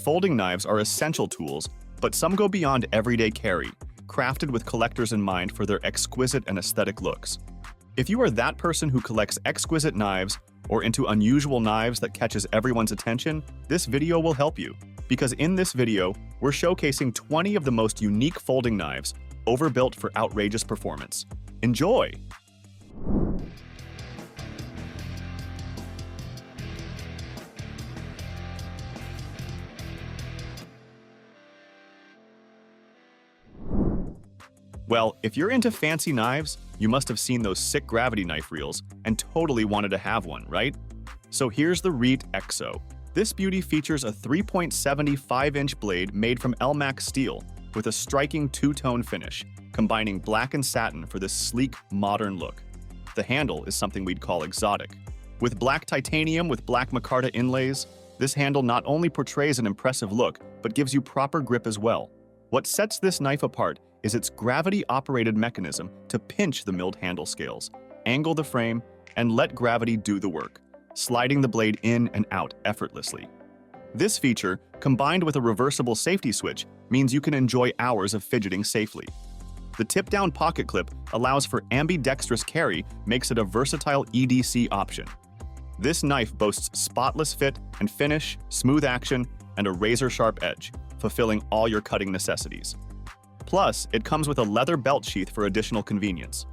folding knives are essential tools, but some go beyond everyday carry, crafted with collectors in mind for their exquisite and aesthetic looks. If you are that person who collects exquisite knives or into unusual knives that catches everyone's attention, this video will help you. Because in this video, we're showcasing 20 of the most unique folding knives, overbuilt for outrageous performance. Enjoy! Well, if you're into fancy knives, you must have seen those sick gravity knife reels and totally wanted to have one, right? So here's the Reate Exo. This beauty features a 3.75-inch blade made from Elmax steel with a striking two-tone finish, combining black and satin for this sleek, modern look. The handle is something we'd call exotic. With black titanium with black micarta inlays, this handle not only portrays an impressive look, but gives you proper grip as well. What sets this knife apart is its gravity-operated mechanism to pinch the milled handle scales, angle the frame, and let gravity do the work, sliding the blade in and out effortlessly. This feature, combined with a reversible safety switch, means you can enjoy hours of fidgeting safely. The tip-down pocket clip allows for ambidextrous carry, makes it a versatile EDC option. This knife boasts spotless fit and finish, smooth action, and a razor-sharp edge, fulfilling all your cutting necessities. Plus, it comes with a leather belt sheath for additional convenience.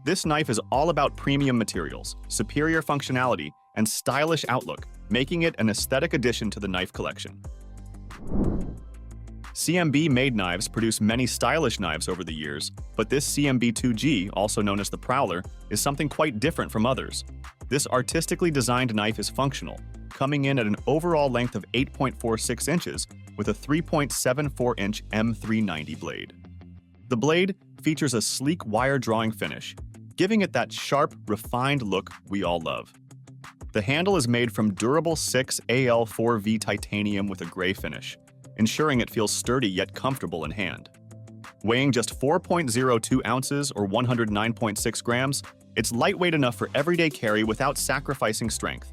This knife is all about premium materials, superior functionality, and stylish outlook, making it an aesthetic addition to the knife collection. CMB-made knives produce many stylish knives over the years, but this CMB2G, also known as the Prowler, is something quite different from others. This artistically designed knife is functional, coming in at an overall length of 8.46 inches with a 3.74-inch M390 blade. The blade features a sleek wire drawing finish, giving it that sharp, refined look we all love. The handle is made from durable 6AL4V titanium with a gray finish, ensuring it feels sturdy yet comfortable in hand. Weighing just 4.02 ounces or 109.6 grams, it's lightweight enough for everyday carry without sacrificing strength.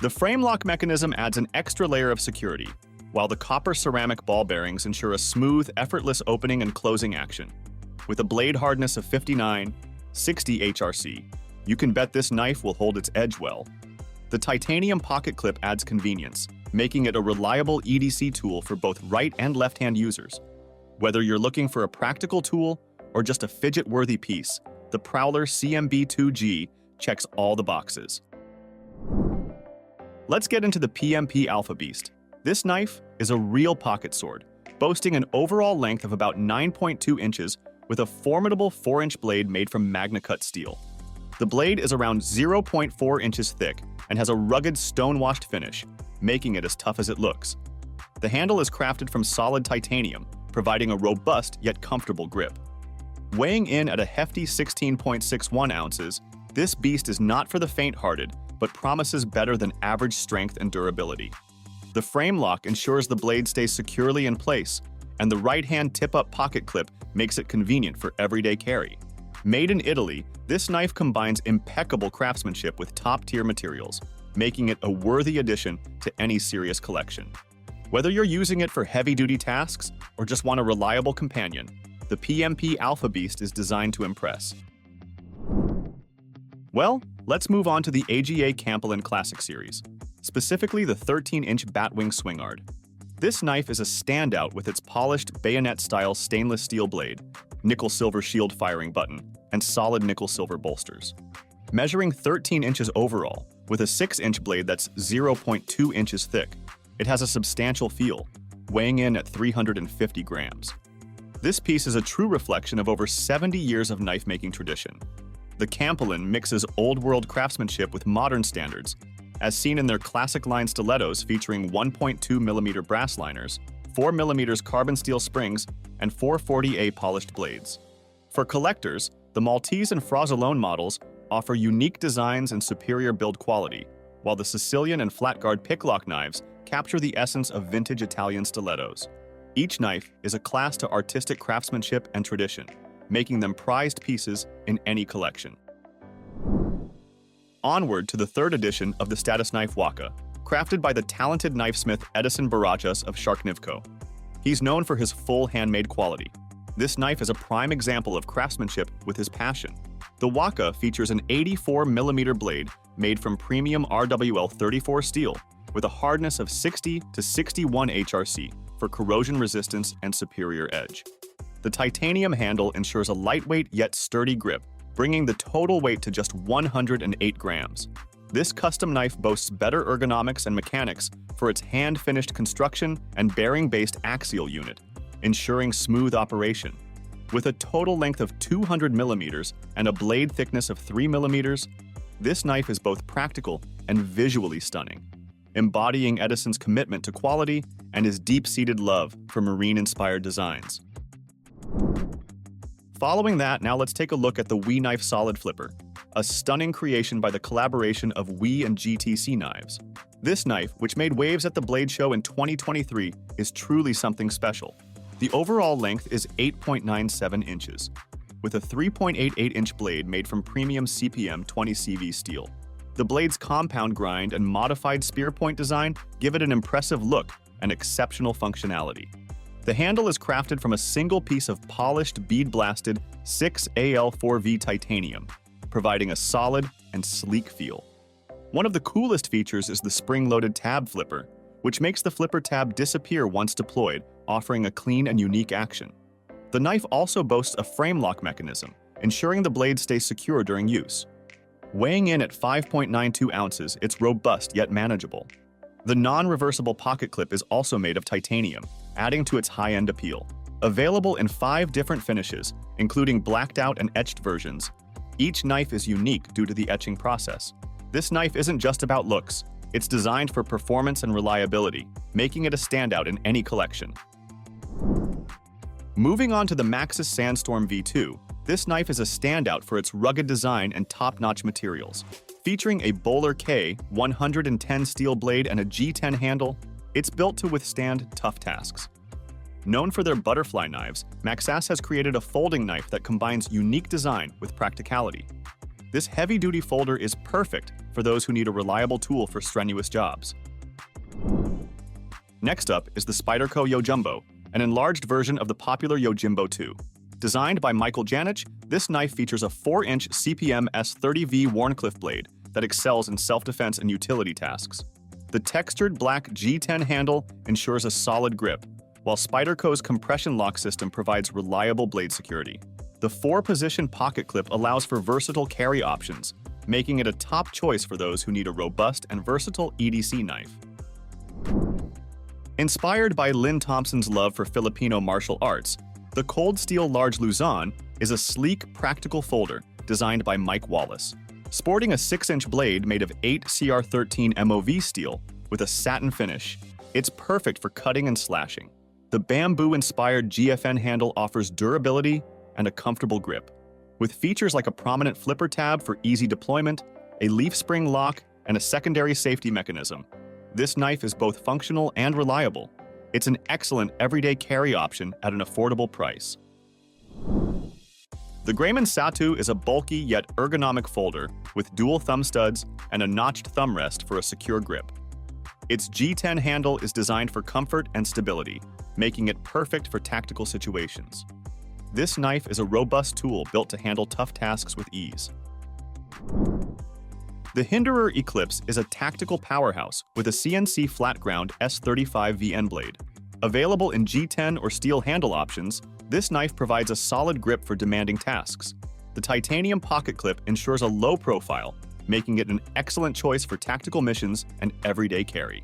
The frame lock mechanism adds an extra layer of security, while the copper ceramic ball bearings ensure a smooth, effortless opening and closing action. With a blade hardness of 59, 60 HRC, you can bet this knife will hold its edge well. The titanium pocket clip adds convenience, making it a reliable EDC tool for both right and left-hand users. Whether you're looking for a practical tool or just a fidget-worthy piece, the Prowler CMB2G checks all the boxes. Let's get into the PMP Alpha Beast. This knife is a real pocket sword, boasting an overall length of about 9.2 inches with a formidable 4-inch blade made from MagnaCut steel. The blade is around 0.4 inches thick and has a rugged stone-washed finish, making it as tough as it looks. The handle is crafted from solid titanium, providing a robust yet comfortable grip. Weighing in at a hefty 16.61 ounces, this beast is not for the faint-hearted, but promises better than average strength and durability. The frame lock ensures the blade stays securely in place, and the right-hand tip-up pocket clip makes it convenient for everyday carry. Made in Italy, this knife combines impeccable craftsmanship with top-tier materials, making it a worthy addition to any serious collection. Whether you're using it for heavy-duty tasks or just want a reliable companion, the PMP Alpha Beast is designed to impress. Well, let's move on to the A.G.A. Campolin Classic Series, specifically the 13-inch Batwing Swingard. This knife is a standout with its polished bayonet-style stainless steel blade, nickel-silver shield firing button, and solid nickel-silver bolsters. Measuring 13 inches overall, with a 6-inch blade that's 0.2 inches thick, it has a substantial feel, weighing in at 350 grams. This piece is a true reflection of over 70 years of knife-making tradition. The Campolin mixes old-world craftsmanship with modern standards, as seen in their classic line stilettos featuring 1.2mm brass liners, 4mm carbon steel springs, and 440A polished blades. For collectors, the Maltese and Frazolone models offer unique designs and superior build quality, while the Sicilian and flat-guard picklock knives capture the essence of vintage Italian stilettos. Each knife is a class to artistic craftsmanship and tradition, making them prized pieces in any collection. Onward to the third edition of the status knife Waka, crafted by the talented knifesmith Edison Barajas of Sharknivko. He's known for his full handmade quality. This knife is a prime example of craftsmanship with his passion. The Waka features an 84mm blade made from premium RWL 34 steel with a hardness of 60 to 61 HRC for corrosion resistance and superior edge. The titanium handle ensures a lightweight yet sturdy grip, bringing the total weight to just 108 grams. This custom knife boasts better ergonomics and mechanics for its hand-finished construction and bearing-based axial unit, ensuring smooth operation. With a total length of 200 millimeters and a blade thickness of 3 millimeters, this knife is both practical and visually stunning, embodying Edison's commitment to quality and his deep-seated love for marine-inspired designs. Following that, now let's take a look at the WE Knife Solid Flipper, a stunning creation by the collaboration of WE and GTC Knives. This knife, which made waves at the Blade Show in 2023, is truly something special. The overall length is 8.97 inches, with a 3.88-inch blade made from premium CPM 20CV steel. The blade's compound grind and modified spear point design give it an impressive look and exceptional functionality. The handle is crafted from a single piece of polished, bead-blasted 6AL4V titanium, providing a solid and sleek feel. One of the coolest features is the spring-loaded tab flipper, which makes the flipper tab disappear once deployed, offering a clean and unique action. The knife also boasts a frame lock mechanism, ensuring the blade stays secure during use. Weighing in at 5.92 ounces, it's robust yet manageable. The non-reversible pocket clip is also made of titanium, adding to its high-end appeal. Available in 5 different finishes, including blacked out and etched versions, each knife is unique due to the etching process. This knife isn't just about looks, it's designed for performance and reliability, making it a standout in any collection. Moving on to the Maxace Sandstorm V2, this knife is a standout for its rugged design and top-notch materials. Featuring a Bowler K 110 steel blade and a G10 handle, it's built to withstand tough tasks. Known for their butterfly knives, Maxace has created a folding knife that combines unique design with practicality. This heavy-duty folder is perfect for those who need a reliable tool for strenuous jobs. Next up is the Spyderco YoJumbo, an enlarged version of the popular YoJumbo 2. Designed by Michael Janich, this knife features a 4-inch CPM S30V Wharncliffe blade that excels in self-defense and utility tasks. The textured black G10 handle ensures a solid grip, while Spyderco's compression lock system provides reliable blade security. The 4-position pocket clip allows for versatile carry options, making it a top choice for those who need a robust and versatile EDC knife. Inspired by Lynn Thompson's love for Filipino martial arts, the Cold Steel Large Luzon is a sleek, practical folder designed by Mike Wallace. Sporting a 6-inch blade made of 8 CR13 MOV steel with a satin finish, it's perfect for cutting and slashing. The bamboo-inspired GFN handle offers durability and a comfortable grip. With features like a prominent flipper tab for easy deployment, a leaf spring lock, and a secondary safety mechanism, this knife is both functional and reliable. It's an excellent everyday carry option at an affordable price. The Grayman Satu is a bulky yet ergonomic folder with dual thumb studs and a notched thumb rest for a secure grip. Its G10 handle is designed for comfort and stability, making it perfect for tactical situations. This knife is a robust tool built to handle tough tasks with ease. The Hinderer Eklipse is a tactical powerhouse with a CNC flat-ground S35 VN blade. Available in G10 or steel handle options, this knife provides a solid grip for demanding tasks. The titanium pocket clip ensures a low profile, making it an excellent choice for tactical missions and everyday carry.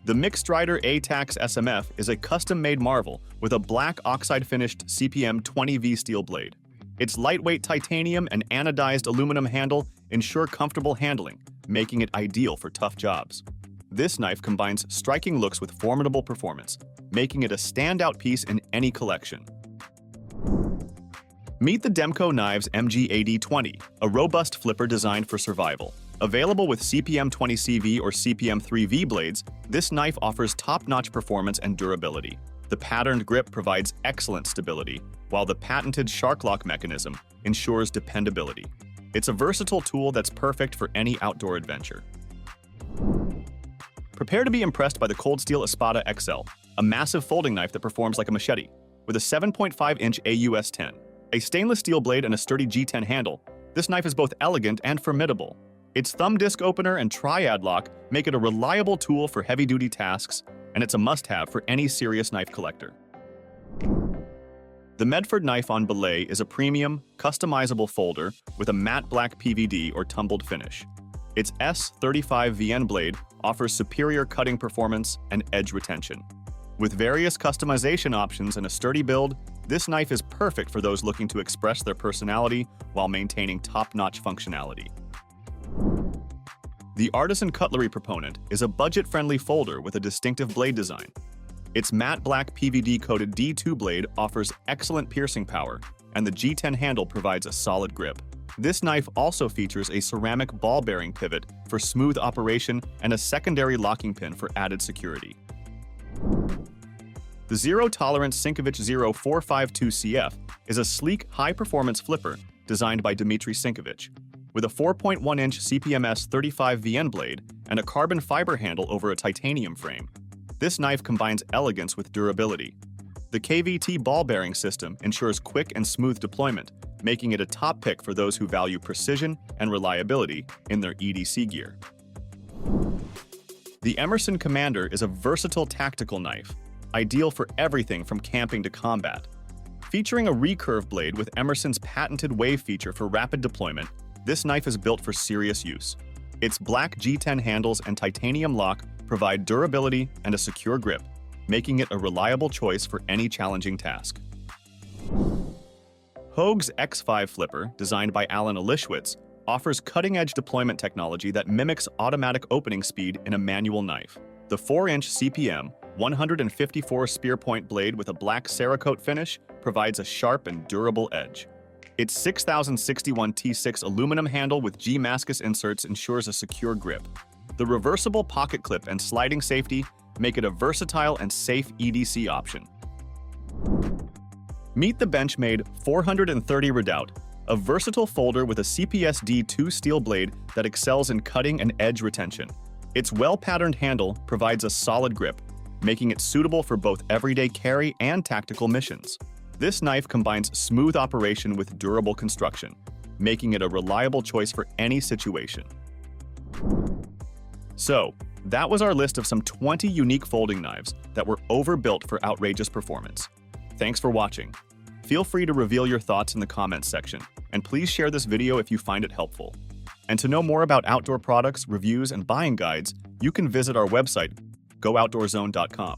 The Mick Strider A-TACS SMF is a custom-made marvel with a black oxide-finished CPM 20V steel blade. Its lightweight titanium and anodized aluminum handle ensure comfortable handling, making it ideal for tough jobs. This knife combines striking looks with formidable performance, making it a standout piece in any collection. Meet the Demko Knives MG-AD20, a robust flipper designed for survival. Available with CPM 20CV or CPM 3V blades, this knife offers top-notch performance and durability. The patterned grip provides excellent stability, while the patented shark lock mechanism ensures dependability. It's a versatile tool that's perfect for any outdoor adventure. Prepare to be impressed by the cold steel Espada XL, a massive folding knife that performs like a machete. With a 7.5-inch AUS 10, a stainless steel blade and a sturdy G10 handle, this knife is both elegant and formidable. Its thumb disc opener and triad lock make it a reliable tool for heavy-duty tasks, and it's a must-have for any serious knife collector. The Medford knife on Belay is a premium, customizable folder with a matte black PVD or tumbled finish. Its S35 VN blade offers superior cutting performance and edge retention. With various customization options and a sturdy build, this knife is perfect for those looking to express their personality while maintaining top-notch functionality. The Artisan Cutlery Proponen is a budget-friendly folder with a distinctive blade design. Its matte black PVD-coated D2 blade offers excellent piercing power, and the G10 handle provides a solid grip. This knife also features a ceramic ball-bearing pivot for smooth operation and a secondary locking pin for added security. The zero-tolerance Sinkevich 0452CF is a sleek, high-performance flipper designed by Dmitry Sinkevich. With a 4.1-inch CPMS 35 VN blade and a carbon fiber handle over a titanium frame, this knife combines elegance with durability. The KVT ball bearing system ensures quick and smooth deployment, making it a top pick for those who value precision and reliability in their EDC gear. The Emerson Commander is a versatile tactical knife, ideal for everything from camping to combat. Featuring a recurve blade with Emerson's patented wave feature for rapid deployment, this knife is built for serious use. Its black G10 handles and titanium lock provide durability and a secure grip, making it a reliable choice for any challenging task. Hogue's X5 flipper, designed by Alan Elischwitz, offers cutting-edge deployment technology that mimics automatic opening speed in a manual knife. The 4-inch CPM, 154 spear point blade with a black Cerakote finish provides a sharp and durable edge. Its 6061 T6 aluminum handle with G-Mascus inserts ensures a secure grip. The reversible pocket clip and sliding safety make it a versatile and safe EDC option. Meet the Benchmade 430 Redoubt, a versatile folder with a CPS-D2 steel blade that excels in cutting and edge retention. Its well-patterned handle provides a solid grip, making it suitable for both everyday carry and tactical missions. This knife combines smooth operation with durable construction, making it a reliable choice for any situation. So, that was our list of some 20 unique folding knives that were overbuilt for outrageous performance. Thanks for watching. Feel free to reveal your thoughts in the comments section, and please share this video if you find it helpful. And to know more about outdoor products, reviews, and buying guides, you can visit our website, GoOutdoorZone.com.